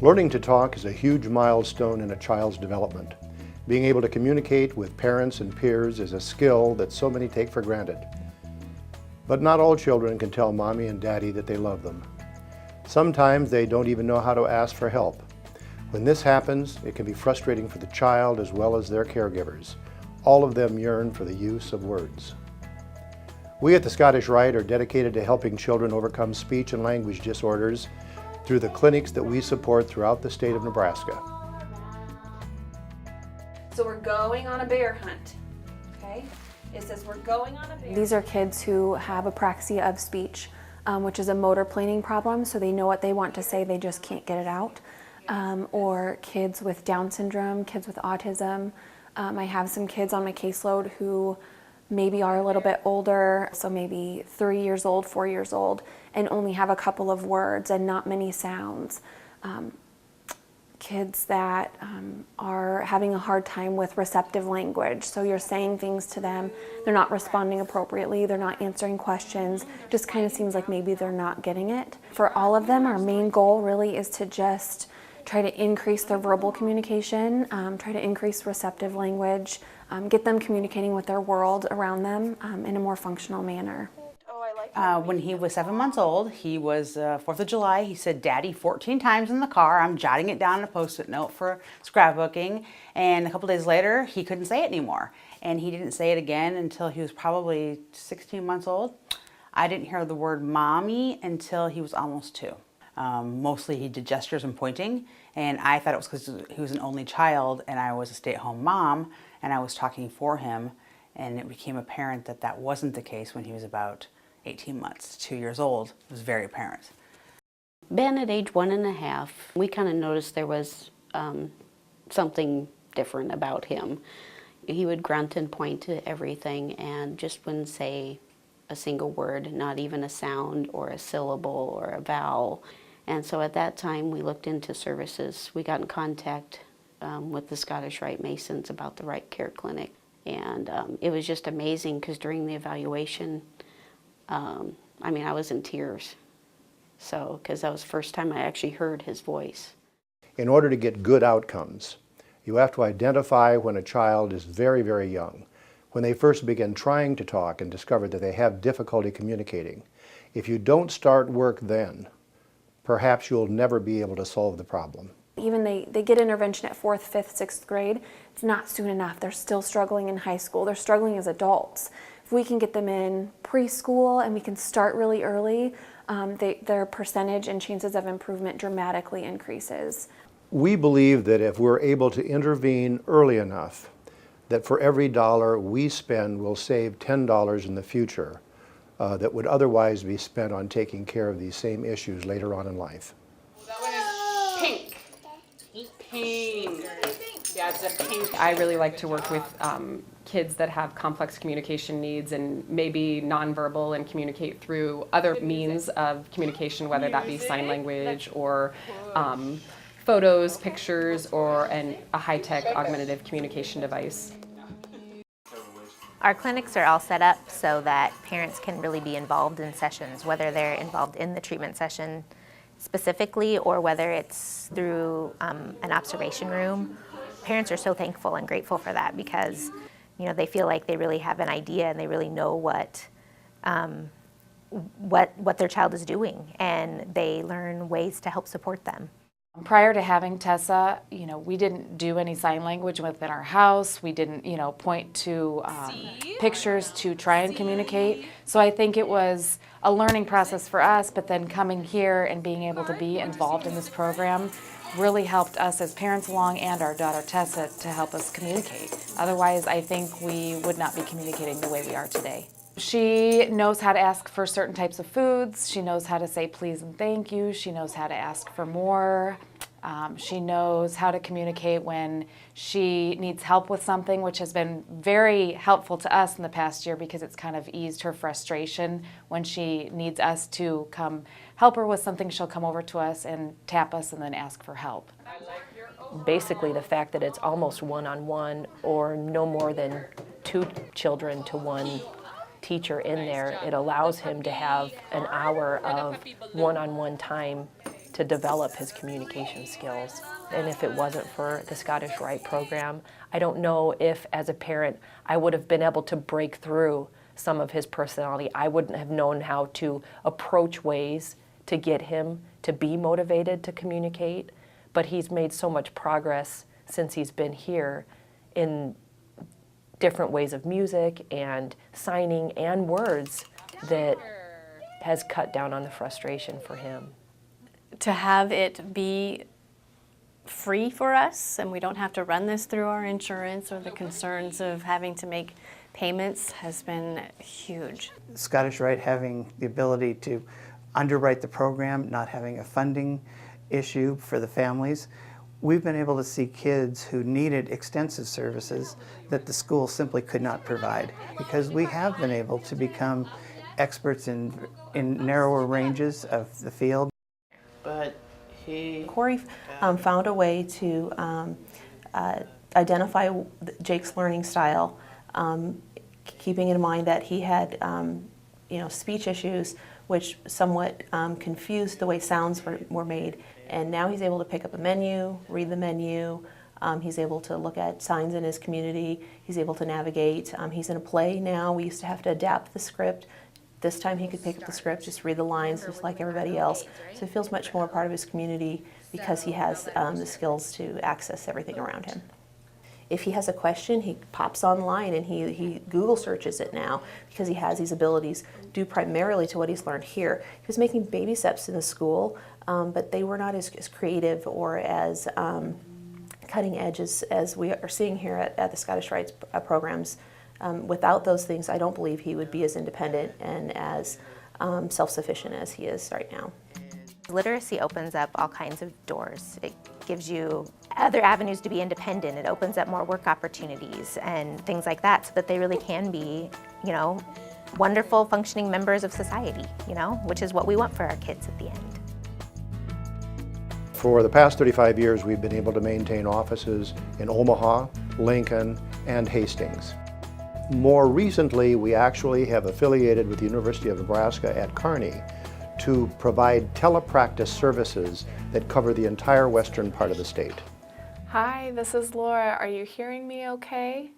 Learning to talk is a huge milestone in a child's development. Being able to communicate with parents and peers is a skill that so many take for granted. But not all children can tell mommy and daddy that they love them. Sometimes they don't even know how to ask for help. When this happens, it can be frustrating for the child as well as their caregivers. All of them yearn for the use of words. We at the Scottish Rite are dedicated to helping children overcome speech and language disorders through the clinics that we support throughout the state of Nebraska. So we're going on a bear hunt, okay? It says we're going on a bear. These are kids who have apraxia of speech, which is a motor planning problem, so they know what they want to say, they just can't get it out. Or kids with Down syndrome, kids with autism. I have some kids on my caseload who maybe are a little bit older, so maybe 3 years old, 4 years old, and only have a couple of words and not many sounds. Kids that are having a hard time with receptive language. So you're saying things to them, they're not responding appropriately, they're not answering questions, just kind of seems like maybe they're not getting it. For all of them, our main goal really is to just try to increase their verbal communication, try to increase receptive language, get them communicating with their world around them in a more functional manner. When he was 7 months old, he was 4th of July, he said Daddy 14 times in the car. I'm jotting it down in a post-it note for scrapbooking. And a couple days later, he couldn't say it anymore. And he didn't say it again until he was probably 16 months old. I didn't hear the word mommy until he was almost 2. Mostly he did gestures and pointing, and I thought it was because he was an only child and I was a stay-at-home mom and I was talking for him, and it became apparent that that wasn't the case when he was about 18 months, 2 years old. It was very apparent. Ben at age 1.5, we kind of noticed there was something different about him. He would grunt and point to everything and just wouldn't say a single word, not even a sound or a syllable or a vowel. And so at that time we looked into services. We got in contact with the Scottish Rite Masons about the RiteCare clinic. And it was just amazing because during the evaluation, I mean, I was in tears. So, because that was the first time I actually heard his voice. In order to get good outcomes, you have to identify when a child is very, very young, when they first begin trying to talk and discover that they have difficulty communicating. If you don't start work then, perhaps you'll never be able to solve the problem. Even they get intervention at 4th, 5th, 6th grade, it's not soon enough. They're still struggling in high school. They're struggling as adults. If we can get them in preschool and we can start really early, their percentage and chances of improvement dramatically increases. We believe that if we're able to intervene early enough, that for every dollar we spend, we'll save $10 in the future that would otherwise be spent on taking care of these same issues later on in life. That one is pink. Pink. Yeah, it's a pink. I really like to work with kids that have complex communication needs and maybe nonverbal and communicate through other means of communication, whether that be sign language or photos, pictures, or a high-tech augmentative communication device. Our clinics are all set up so that parents can really be involved in sessions, whether they're involved in the treatment session specifically or whether it's through an observation room. Parents are so thankful and grateful for that because, you know, they feel like they really have an idea and they really know what their child is doing, and they learn ways to help support them. Prior to having Tessa, you know, we didn't do any sign language within our house. We didn't, you know, point to pictures to try and communicate. So I think it was a learning process for us, but then coming here and being able to be involved in this program really helped us as parents along and our daughter Tessa to help us communicate. Otherwise, I think we would not be communicating the way we are today. She knows how to ask for certain types of foods. She knows how to say please and thank you. She knows how to ask for more. She knows how to communicate when she needs help with something, which has been very helpful to us in the past year because it's kind of eased her frustration. When she needs us to come help her with something, she'll come over to us and tap us and then ask for help. Basically, the fact that it's almost one-on-one or no more than 2 children to 1 teacher in there, it allows him to have an hour of one-on-one time to develop his communication skills. And if it wasn't for the Scottish Rite program, I don't know if as a parent I would have been able to break through some of his personality. I wouldn't have known how to approach ways to get him to be motivated to communicate. But he's made so much progress since he's been here in different ways of music and signing and words that has cut down on the frustration for him. To have it be free for us and we don't have to run this through our insurance or the concerns of having to make payments has been huge. Scottish Rite having the ability to underwrite the program, not having a funding issue for the families. We've been able to see kids who needed extensive services that the school simply could not provide, because we have been able to become experts in narrower ranges of the field. But Corey found a way to identify Jake's learning style, keeping in mind that he had speech issues, which somewhat confused the way sounds were made. And now he's able to pick up a menu, read the menu. He's able to look at signs in his community. He's able to navigate. He's in a play now. We used to have to adapt the script. This time he could pick up the script, just read the lines just like everybody else. So he feels much more part of his community because he has the skills to access everything around him. If he has a question, he pops online and he Google searches it now because he has these abilities due primarily to what he's learned here. He was making baby steps in the school, but they were not as creative or as cutting edge as we are seeing here at the Scottish Rite programs. Without those things, I don't believe he would be as independent and as self-sufficient as he is right now. Literacy opens up all kinds of doors. It gives you other avenues to be independent. It opens up more work opportunities and things like that so that they really can be, wonderful functioning members of society, which is what we want for our kids at the end. For the past 35 years, we've been able to maintain offices in Omaha, Lincoln, and Hastings. More recently, we actually have affiliated with the University of Nebraska at Kearney to provide telepractice services that cover the entire western part of the state. Hi, this is Laura. Are you hearing me okay?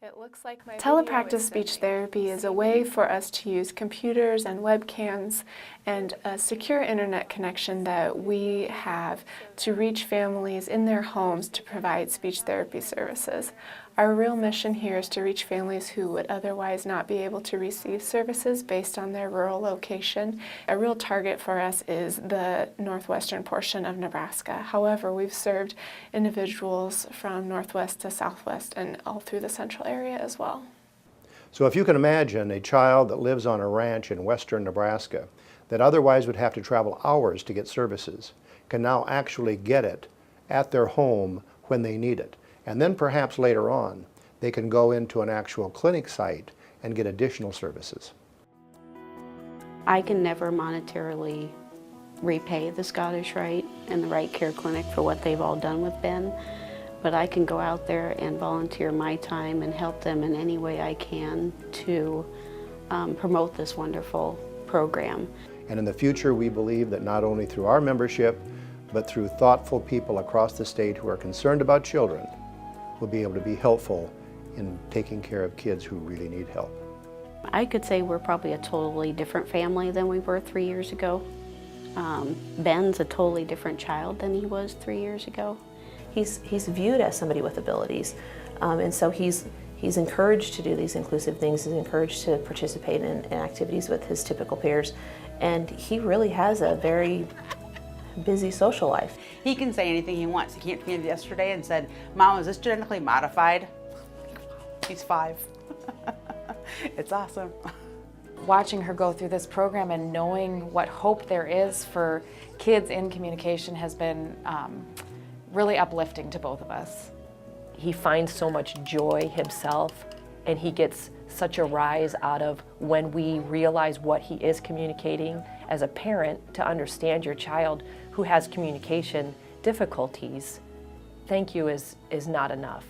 It looks like my Telepractice speech therapy is a way for us to use computers and webcams and a secure internet connection that we have to reach families in their homes to provide speech therapy services. Our real mission here is to reach families who would otherwise not be able to receive services based on their rural location. A real target for us is the northwestern portion of Nebraska. However, we've served individuals from northwest to southwest and all through the central area as well. So if you can imagine a child that lives on a ranch in western Nebraska that otherwise would have to travel hours to get services can now actually get it at their home when they need it. And then perhaps later on, they can go into an actual clinic site and get additional services. I can never monetarily repay the Scottish Rite and the RiteCare Clinic for what they've all done with Ben, but I can go out there and volunteer my time and help them in any way I can to promote this wonderful program. And in the future, we believe that not only through our membership, but through thoughtful people across the state who are concerned about children, will be able to be helpful in taking care of kids who really need help. I could say we're probably a totally different family than we were 3 years ago. Ben's a totally different child than he was 3 years ago. He's viewed as somebody with abilities, and so he's encouraged to do these inclusive things. He's encouraged to participate in activities with his typical peers, and he really has a very busy social life. He can say anything he wants. He came to me yesterday and said, "Mom, is this genetically modified?" He's 5. It's awesome. Watching her go through this program and knowing what hope there is for kids in communication has been really uplifting to both of us. He finds so much joy himself, and he gets such a rise out of when we realize what he is communicating as a parent, to understand your child who has communication difficulties. Thank you is not enough.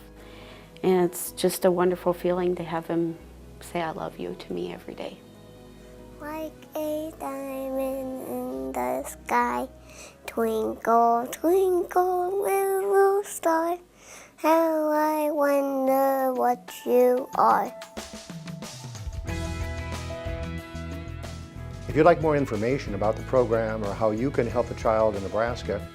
And it's just a wonderful feeling to have him say I love you to me every day. like a diamond in the sky. Twinkle, twinkle, little star, how I wonder what you are. If you'd like more information about the program or how you can help a child in Nebraska,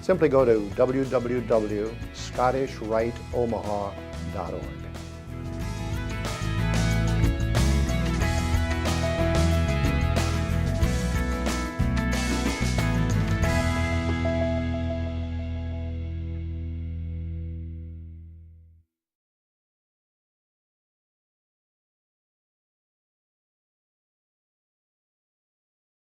simply go to www.scottishriteomaha.org.